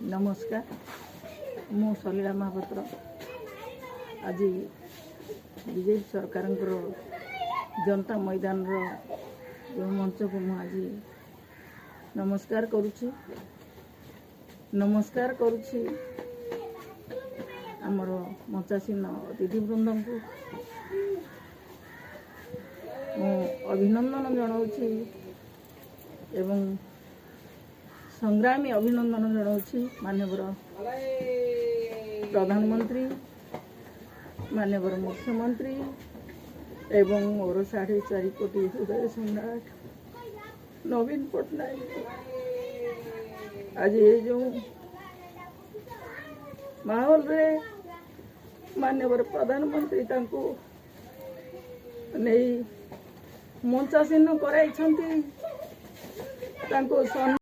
नमस्कार मु सलीला महापात्र आज बीजेपी सरकार जनता मैदान जो मंच को मुझे नमस्कार करुछि आमर मंचासीन अतिथिवृंद को मु अभिनंदन जनाऊँगी एवं संग्रामी अभिनंदन जनाऊँगी माननीय प्रधानमंत्री माननीय मुख्यमंत्री एवं मोर 4.5 कोटी हृदय सम्राट नवीन पट्टनायक आज ये जो माहौल रे माननीय प्रधानमंत्री तांको नहीं मंचासीन कराई